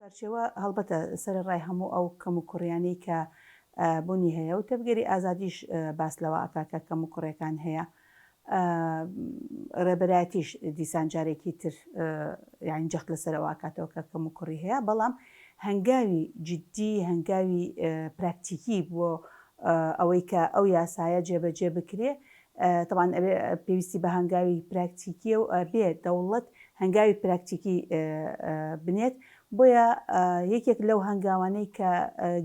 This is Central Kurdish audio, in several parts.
چارچێوە هەڵبەتە سەرەڕای هەموو ئەو کەم و کوڕیانەی کە بوونی هەیە و تەبگەری ئازادیش باس لەوە ئاکاکە کەم و کوڕەکان هەیە ڕێبەرایەتیش دیسان جارێکی تر یان جەخت لەسەرەوە کاتەوە کە کەم و کوڕی هەیە بەڵام هەنگاوی جددی هەنگاوی پراکتیکی بۆ ئەوەی کە ئەو یاسایە جێبەجێ بکرێ طبعاً پێویستی بە هەنگاوی پراکتیکیە و بێ دەوڵەت هەنگاوی پراکتیکی بنێت بۆیە یەکێک لەو هەنگاوانەی کە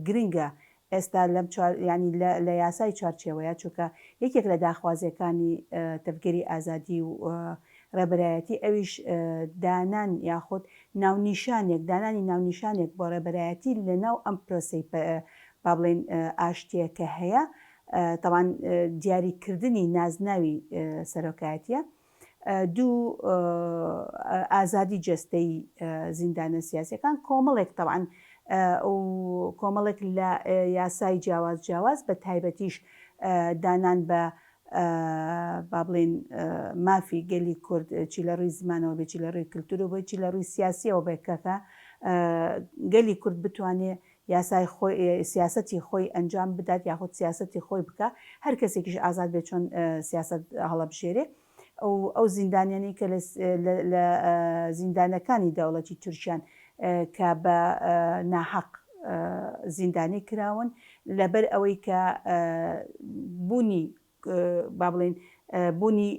گرنگە ئێستا لەم ینی لە یاسای چارچێوەیە چونکە یەکێک لە داخوازیەکانی تەبگەری ئازادی و ڕێبەرایەتی ئەویش دانان یاخود دانانی ناونیشانێک بۆ ڕێبەرایەتی لە ناو ئەم پرۆسەی با بڵێن ئاشتیەکە هەیە طبعاً دیاریکردنی نازناوی سەرۆکایەتیە دوو ئازادی جەستەی زیندانە سیاسیەکان کۆمەڵێک طبعاً و کۆمەڵێک لە یاسای جیاواز بە تایبەتیش دانان بە با بڵێن مافی گەلی کورد چی لە ڕووی زمانەوە بێ چی لە ڕووی کللتورە بۆی چی لە ڕووی سیاسیەوە بێکەکە گەلی کورد بتوانێت یاسای سیاسەتی خۆی ئەنجام بدات یاخود سیاسەتی خۆی بکە هەر کەسێکیش ئازاد بێت چۆن سیاست هەڵەبژێرێ ئەو زیندانیانی کە لە زیندانەکانی دەوڵەتی تورکیان کە بە ناحەق زیندانی کراون لەبەر ئەوەی کە بوونی با بڵێن بوونی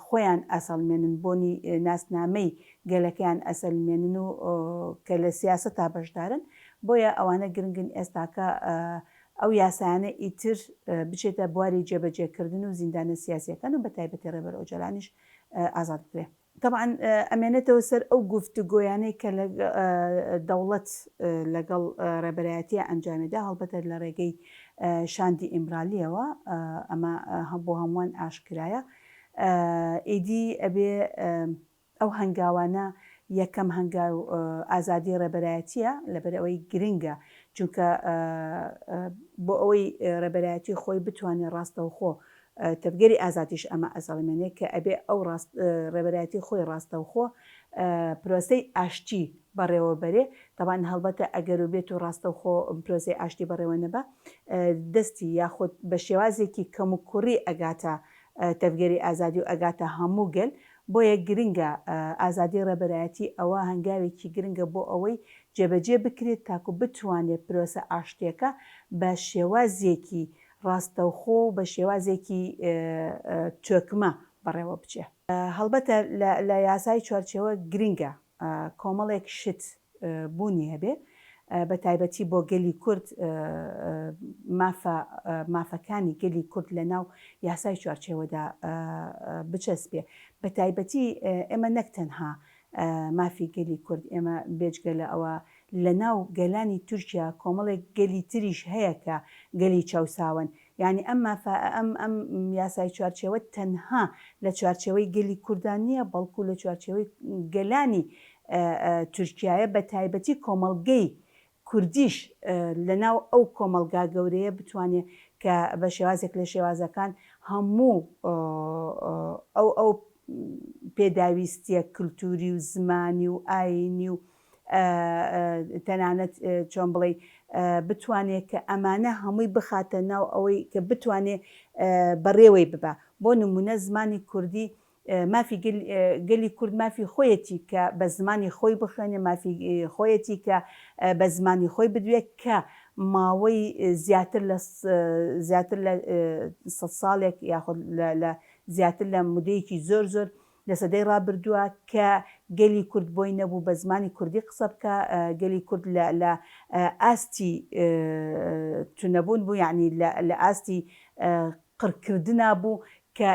خۆیان ئەسەڵمێنن بۆنی ناسنامەی گەلەکەیان ئەسەلمێنن و کە لە سیاسەتا بەشدارن بۆیە ئەوانە گرنگن ئێستاکە ئەو یاسایانە ئیتر بچێتە بواری جێبەجێکردن و زیندانە سیاسیەکان و بە تایبەتی ڕێبەر ئۆجەلانیش ئازاد بکرێ. طبعاً ئەمێنێتەوە سەر ئەو گفتوگۆیانەی کە دەوڵەت لەگەڵ ڕێبەرایەتیە ئەنجامێدا هەڵبەتە لە ڕێگەی شاندی ئیمرالیەوە ئەمە بۆ هەمووان ئاشکرایە ئیدی ئەبێ ئەو هەنگاوانە یەکەم هەنگاو ئازادی ڕێبەرایەتیە لەبەر ئەوەی گرنگە چونکە بۆ ئەوەی ڕێبەرایەتی خۆی بتوانێت ڕاستەوخۆ تەبگەری ئازادیش ئەمە ئەسەڵمێنێت کە ئەبێ ئەو ڕێبەرایەتی خۆی ڕاستەوخۆ پرۆسەی ئاشتی بەڕێوە بەرێ طبعاً هەڵبەتە ئەگەر و بێت و ڕاستەوخۆ پرۆسەی ئاشتی بەڕێوە نەبە دەستی یاخود بە شێوازێکی کەم و کوڕی ئەگاتە تەبگەری ئازادی و ئەگاتە هەموو گەل بۆیە گرنگە ئازادی ڕێبەرایەتی ئەوە هەنگاوێکی گرنگە بۆ ئەوەی جێبەجێ بکرێت تاکو بتوانێت پرۆسە ئاشتیەکە بە شێوازێکی ڕاستەوخۆ بە شێوازێکی تۆکمە بەڕێوە بچێ. هەڵبەتە لە یاسای چوارچێوە گرنگە کۆمەڵێک شت بوونی هەبێ بە تایبەتی بۆ گەلی کورد مافەکانی گەلی کورد لە ناو یاسای چوارچێوەدا بچەسبێ بە تایبەتی ئێمە نەک تەنها مافی گەلی کورد ئێمە بێجگە لە ئەوە لە ناو گەلانی تورکیا کۆمەڵێک گەلی تریش هەیە کە گەلی چاوساون یعنی ئەم یاسای چوارچێوە تەنها لە چوارچێوەی گەلی کوردان نییە بەڵکو لە چوارچێوەی گەلانی تورکایە بە تایبەتی کۆمەڵگەی کوردیش لە ناو ئەو کۆمەلگا گەورەیە بتوانێت کە بە شێوازێک لە شێوازەکان هەموو ئەو پێداویستیە کللتوری و زمانی و ئاینی و تەنانەت چۆن بڵێ بتوانێت کە ئەمانە هەمووی بخاتە ناو ئەوەی کە بتوانێت بەڕێوەی ببە بۆ نمونە زمانی کوردی مافی گەلی کورد مافی خۆیەتی کە بە زمانی خۆی بخوێنێ مافی خۆیەتی کە بە زمانی خۆی بدوێت کە ماوەی زیاتر لە 100 ساڵێک یاخود زیاتر لە مودەیەکی زۆر لە سەدەی ڕابردووە کە گەلی کورد بۆی نەبوو بە زمانی کوردی قسە بکە گەلی کورد لە ئاستی تونەبوون بوو یعنی لە ئاستی قڕکردنا بوو کە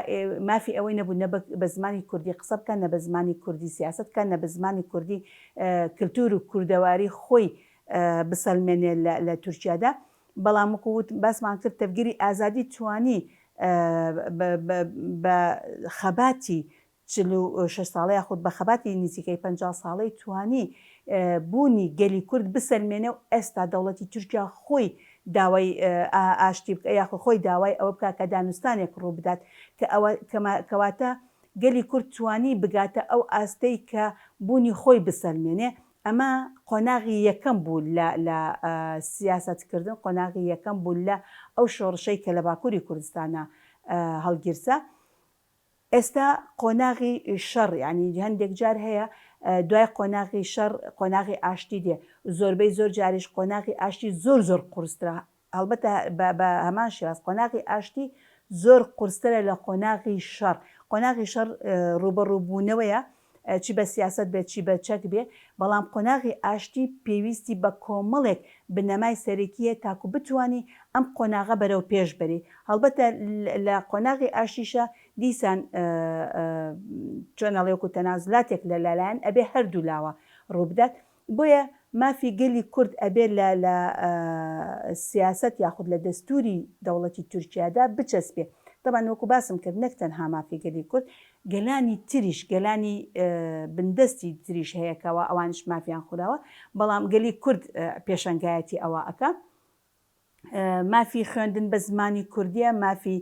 مافی ئەوەی نەبوو نە بە زمانی کوردی قسە بکەن نە بە زمانی کوردی سیاست بکەن نە بە زمانی کوردی کللتور و کوردەواری خۆی بسەلمێنێ لە تورکیادا بەڵام وەکووت باسمان کرد تەبگەری ئازادی توانی بە خەباتی 46 ساڵەیە خودت بە خەباتی نزیکەی 50 ساڵەی توانی بوونی گەلی کورد بسەلمێنێ و ئێستا دەوڵەتی تورکیا خۆی داوای ئاشتی بکە یاخود خۆی داوای ئەوە بکە کە دانوستانێک ڕوو بدات کە ئەوە کەواتە گەلی کورد توانی بگاتە ئەو ئاستەی کە بوونی خۆی بسەلمێنێ ئەمە قۆناغی یەکەم بوو لە سیاسەتکردن، قۆناغی یەکەم بوو لە ئەو شۆڕشەی کە لە باکووری کوردستانە هەڵگیرسا. ئێستا قۆناغی شەڕ، یعنی هەندێک جار هەیە دوای قۆناغی شەڕ قۆناغی ئاشتی دێ، زۆربەی زۆر جاریش قۆناغی ئاشتی زۆر قورسترە. هەڵبەتە بە هەمان شێواز قۆناغی ئاشتی زۆر قورسترە لە قۆناغی شەڕ. قۆناغی شەڕ ڕوبەڕووبوونەوەیە، چی بە سیاست بێت چی بە چەک بێ، بەڵام قۆناغی ئاشتی پێویستی بە کۆمەڵێک بنەمای سەرەکیە تاکو بتوانی ئەم قۆناغە بەرەو پێش بەری. هەڵبەتە لە قۆناغی ئاشتیشە دیسان چۆنەڵێوەکو تەنازلاتێک لە لەلایەن ئەبێ هەردوو لاوە ڕووبدات. بۆیە مافی گەلی کورد ئەبێ لە سیاست یاخود لە دەستوری دەوڵەتی تورکیادا بچەسبێ. طبعاً وەکو باسم کرد نەک تەنها مافی گەلی کورد، گەلانی تریش، گەلانی بندستی تریش هەیەکەوە ئەوانش مافیان خوراوە، بەڵام گەلی کورد پێشەنگایەتی ئەوە ئەکا. مافی خوێندن بە زمانی کوردیە، مافی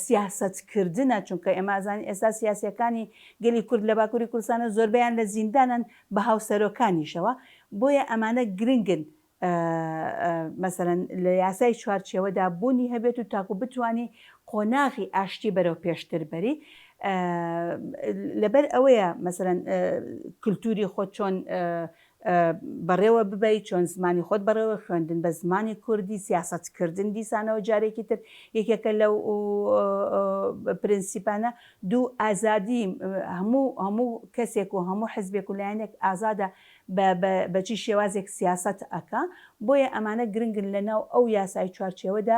سیاسەتکردنە، چونکە ئێمە ئازانی ئێستا سیاسیەکانی گەلی کورد لە باکووری کوردستانە زۆربیان لە زیندانن بە هاوسەرۆکانیشەوە. بۆیە ئەمانە گرنگن مەسەرەن لە یاسای چوارچێوەدا بوونی هەبێت و تاکو بتوانی قۆناغی ئاشتی بەرەو پێشتر بەری. لەبەر ئەوەیە مەسەرەن کللتوری خۆت چۆن بەڕێوە ببەی، چۆن زمانی خۆت بەڕێوە خوێندن بە زمانی کوردی، سیاسەتکردن دیسانەوە جارێکی تر یەکێکە لەو پرینسیپانە دوو ئازادی هەموو کەسێک و هەموو حزبێک و لایەنێک ئازادە بەچی شێوازێک سیاست ئەکا. بۆیە ئەمانە گرنگن لەناو ئەو یاسای چوارچێوەدا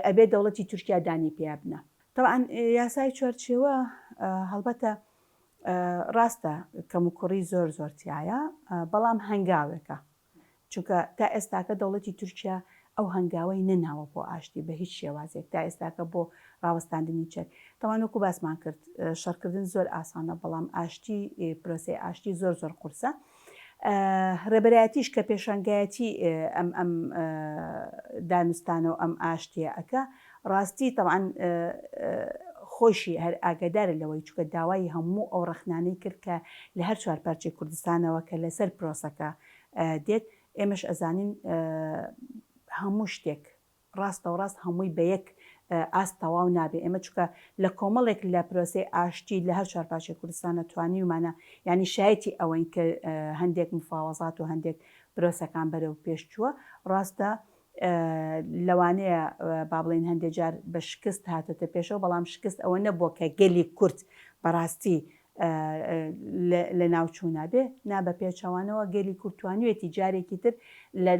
ئەبێ دەوڵەتی تورکیا دانی پێیا بنە. طبعاً یاسای چوارچێوە هەڵبەتە ڕاستە کەم و کوڕی زۆرتیایە، بەڵام هەنگاوێکە، چونکە تا ئێستاکە دەوڵەتی تورکیا ئەو هەنگاوەی نەناوە بۆ ئاشتی بە هیچ شێوازێک، تا ئێستاکە بۆ ڕاوەستاندنی چێت. تەوانوەکو باسمان کرد شەڕکردن زۆر ئاسانە، بەڵام ئاشتی پرۆسەی ئاشتی زۆر قورسە. ڕێبەرایەتیش کە پێشەنگایەتی ئەم دانوستانە و ئەم ئاشتیە ئەکە، ڕاستی تەوان خۆشی هەر ئاگدارە لەوەی چکە داوای هەموو ئەو ڕخنانەی کرد کە لە هەر چوار پارچەی کوردستانەوە کە لەسەر پرۆسەکە دێت. ئێمەش ئەزانین هەموو شتێک ڕاستە و ڕاست هەمووی بە یەک ئاست تەواو نابێ. ئێمە چکە لە کۆمەڵێک لە پرۆسەی ئاشتی لە هەر چوار پارچەی کوردستانە توانیومانە، یعنی شایەتی ئەوەین کە هەندێک مفاوەزات و هەندێک پرۆسەکان بەرەو پێشچووە. ڕاستە لەوانەیە با بڵێن هەندێک جار بە شکست هاتۆتە پێشەوە، بەڵام شکست ئەوە نەبووە کە گەلی کورد بەڕاستی لە ناوچوونابێ، نابە پێچەوانەوە گەلی کورتوانیوێتی جارێکی تر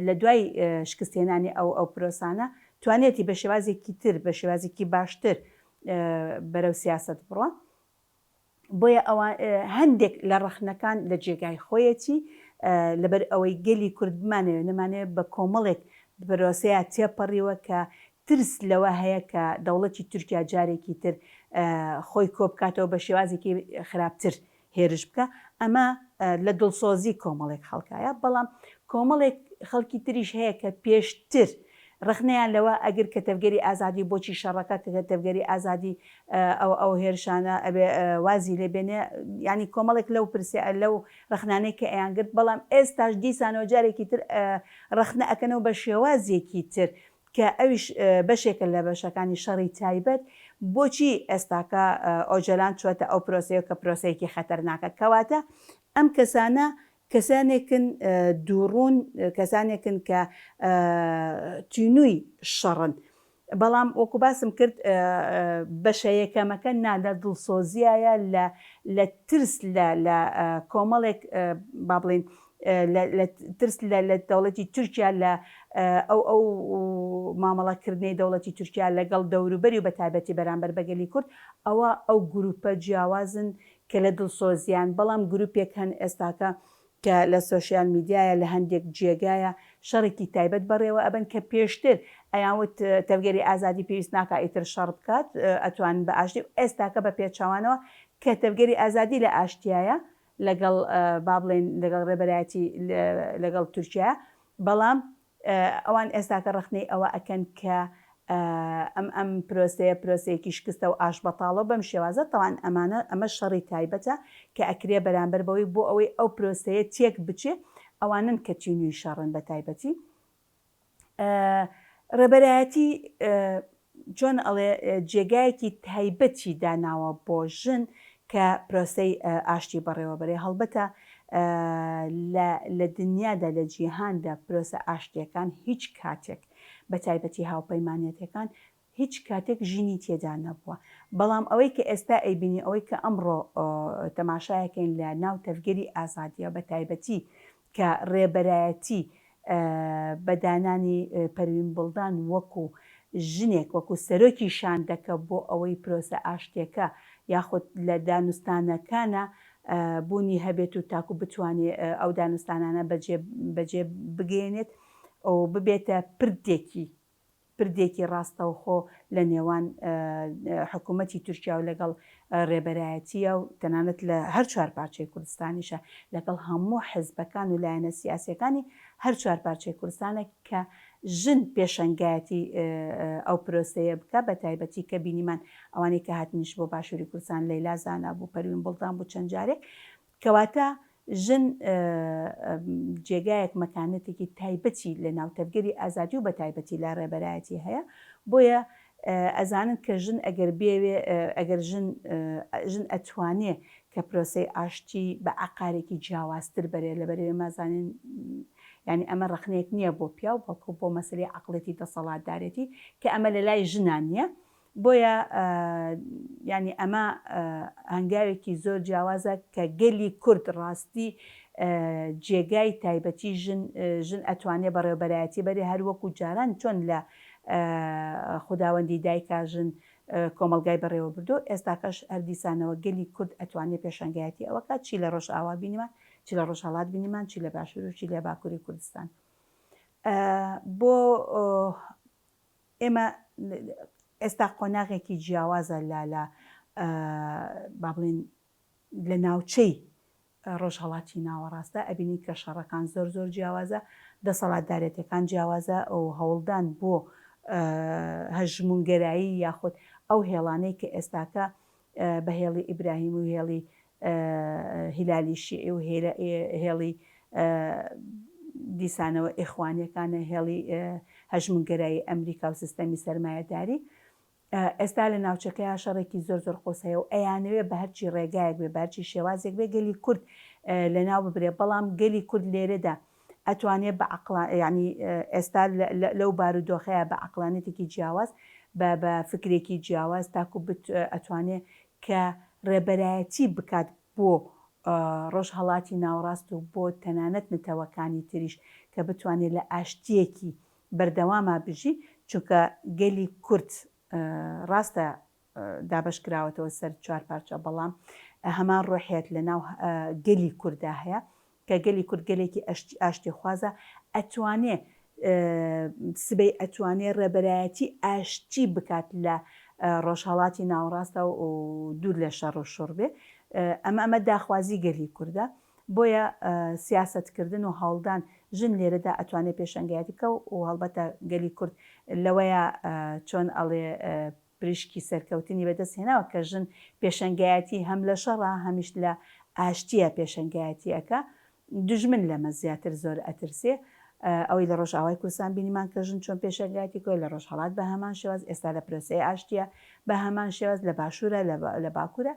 لە دوای شکستێنانی ئەو پرۆسانە توانێتی بە شێوازێکی تر بە شێوازێکی باشتر بەرەو سیاست بڕوە. بۆیە ئەوە هەندێک لە ڕەخنەکان لە جێگای خۆیەتی، لەبەر ئەوەی گەلی کورد بمانەوێ نەمانەیە بە کۆمەڵێک پرۆسەیە تێپەڕیوە کە ترس لەوە هەیە کە دەوڵەتی تورکیا جارێکی تر خۆی کۆبکاتەوە بە شێوازێکی خراپتر هێرش بکە. ئەمە لە دڵسۆزی کۆمەڵێک خەڵکایە، بەڵام کۆمەڵێک خەڵکی تریش هەیە کە پێشتر ڕخنەیان لەوە ئەگەر کە تەفگەری ئازادی بۆچی شەڕەکە کە تەفگەری ئازادی ئەو هێرشانە ئەبێ وازی لێبێنێ، ینی کۆمەڵێک لەو پرسیە لەو ڕخنانەی کە ئەیانگرت، بەڵام ئێستاش دیسانەوە جارێکی تر ڕخنە ئەکەنەوە بە شێوازێکی تر کە ئەویش بەشێکە لە بەشەکانی شەڕی تایبەت. بۆچی ئێستاکە ئۆجەلان چوەتە ئەو پرۆسەیە کە پرۆسەیەکی خەتەرناکە، کەواتە ئەم کەسانە کەسانێکن دووڕوون، کەسانێکن کە تینووی شەڕن، بەڵام وەکو باسم کرد بەشە یەکەمەکە نادە دڵسۆزیایە لە ترس لە کۆمەڵێک با بڵێن ترس لە دەوڵەتی تورکیا لە ئەو مامەڵەکردنەی دەوڵەتی تورکیا لەگەڵ دەوروبەری و بە تایبەتی بەرامبەر بە گەلی کورد، ئەو گروپە جیاوازن کە لە دڵسۆزیان. بەڵام گروپێک هەن ئێستاکە کە لە سۆشیال میدیایە لە هەندێک جێگایە شەڕێکی تایبەت بەڕێوە ئەبن کە پێشتر ئەیانوت تەفگەری ئازادی پێویست ناکە ئیتر شەڕ بکات، ئەتوان بە ئاشتی. ئێستاکە بە پێچەوانەوە کە تەفگەری ئازادی لە ئاشتیایە لەگەڵ با بڵێن لەگەڵ ڕێبەرایەتی لەگەڵ تورکیا، بەڵام ئەوان ئێستاکە ڕخنەی ئەوە ئەکەن کە ئەم پرۆسەیەکی شکستە و ئاش بەتاڵە بەم شێوازە. تەوان ئەمە شەڕی تایبەتە کە ئەکرێ بەرامبەر بەوەی بۆ ئەوەی ئەو پرۆسەیە تێک بچێ، ئەوانن کە چینوی شەڕن بە تایبەتی ڕێبەرایەتی چۆن ئەڵێ جێگایەکی تایبەتی داناوە بۆ ژن کە پرۆسەی ئاشتی بەڕێوەبەرێ هەڵبەتە لە دنیادا لە جیهاندا پرۆسە ئاشتیەکان هیچ کاتێک بە تایبەتی هاوپەیمانێتەکان هیچ کاتێک ژینی تێدا نەبووە بەڵام ئەوەی کە ئێستا ئەیبینی ئەوەی کە ئەمڕۆ تەماشایەکەین لە ناو تەفگەری ئازادیە بە تایبەتی کە ڕێبەرایەتی بەدانانی پەروین وەکو ژنێک وەکو سەرۆکی شان دەکە بۆ ئەوەی پرۆسە ئاشتیەکە یاخود لە دانوستانەکانە بوونی هەبێت و تاکو بتوانێت ئەو دانوستانانە بەجێ بگەێنێت ئەو ببێتە پردێکی ڕاستەوخۆ لە نێوان حکوومەتی تورکیا و لەگەڵ ڕێبەرایەتیە و تەنانەت لە هەر چوار پارچەی کوردستانیشە لەگەڵ هەموو حزبەکان و لایەنە سیاسیەکانی هەر چوار پارچەی کوردستانە کە ژن پێشەنگایەتی ئەو پرۆسەیە بکە بە تایبەتی کە بینیمان ئەوانەی کە هاتنیش بۆ باشووری کوردستان لەیلا زانا بوو پەروین بوڵدان بوو چەند جارێک کەواتە ژن جێگایەک مەکانەتێکی تایبەتی لە ناوتەفگەری ئازادی و بە تایبەتی لا ڕێبەرایەتی هەیە بۆیە ئەزانن کە ژن ئەگەر بێوێ ئەگەر ژن ئەتوانێ کە پرۆسەی ئاشتی بە عقارێکی جیاوازتر بەرێ لەبەرێ مازانین ینی ئەمە ڕخنەیەک نییە بۆ پیا و بەڵکو بۆ مەسەلەی عەقڵەتی دەسەڵاتدارێتی کە ئەمە لە لای ژنان نییە بۆیە ینی ئەمە هەنگاوێکی زۆر جیاوازە کە گەلی کورد ڕاستی جێگای تایبەتی ژن ئەتوانێت بەڕێوەبەرایەتی بەرێ هەر وەکو جاران چۆن لە خوداوەندی دایکا ژن کۆمەلگای بەڕێوە بردو ئێستاکەش هەردیسانەوە گەلی کورد ئەتوانێت پێشەنگایەتی ئەوە کات چی لە ڕۆژئاوا بینیمان چی لە ڕۆژهەڵات بینیمان چی لە باشوور و چی لە باکووری کوردستان بۆ ئێمە ئێستا قۆناغێکی جیاوازە لە با بڵین لە ناوچەی ڕۆژهەڵاتی ناوەڕاستە ئەبینی کە شەڕەکان زۆر زۆر جیاوازە دەسەڵاتدارێتەکان جیاوازە ئەو هەوڵدان بۆ هەژمونگەرایی یاخود ئەو هێڵانەی کە ئێستاکە بە هێڵی ئیبراهیم و هێڵی هیلالی شیعی و هێڵی دیسانەوە ئیخوانیەکانە هێڵی هەژمونگەرایی ئەمریکا و سیستەمی سەرمایەداری ئێستا لە ناوچەکەی شەڕێکی زۆر زۆر قۆسەیە و ئەیانەوێ بە هەرچی ڕێگایەک بێ بەرچی شێوازێک بێ گەلی کورد لە ناو ببرێ بەڵام گەلی کورد لێرەدا ئەتوانێت بە ینی ئێستا لەو بارودۆخەیە بە عەقلانەتێکی جیاواز بە فکرێکی جیاواز تاکو ئەتوانێت کە ڕێبەرایەتی بکات بۆ ڕۆژهەڵاتی ناوەڕاست و بۆ تەنانەت نتەوەکانی تریش کە بتوانێت لە ئاشتیەکی بەردەوامە بژی چونکە گەلی کورد ڕاستە دابشکراوەتەوە سەر چوار پارچە بەڵام هەمان ڕۆحێت لە ناو گەلی کووردا هەیە کە گەلی کورد گەلێکی ئاشتی خوازە ئەتوانێ سبەی ئەتوانێت ڕێبەرایەتی ئاشتی بکات لە ڕۆژهەڵاتی ناوەڕاستە و دوور لە شەڕ و شوڕ بێ ئەمە داخوازی گەلی کووردە بۆیە سیاسەتکردن و هەوڵدان ژن لێرەدا ئەتوانێت پێشەنگایەتی بکە و هەڵبەتە گەلی کورد لەوەیە چۆن ئەڵێ پریشکی سەرکەوتنی بەدەست هێناوە کە ژن پێشەنگایەتی هەم لە شەڕە هەمیش لە ئاشتیە پێشەنگایەتیەکە دژمن لەمە زیاتر زۆر ئەترسێ ئەوەی لە ڕۆژئاوای کوردستان بینیمان کە ژن چۆن پێشەنگایەتی کۆی لە ڕۆژهەڵات بە هەمان شێواز ئێستا لە پرۆسەی ئاشتیە بە هەمان شێواز لە باشوورە لە باکوورە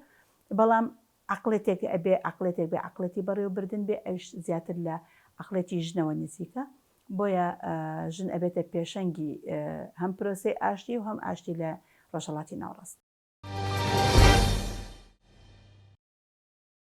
بەڵام عەقڵێتێک ئەبێ عەقڵێتێک بێ عەقڵەتی بەڕێوەبردن بێ ئەوش زیاتر لە عەقڵەتی ژنەوە نزیکە بۆیە ژن ئەبێتە پێشەنگی هەم پرۆسەی ئاشتی و هەم ئاشتی لە ڕۆژهەڵاتی ناوەڕاست.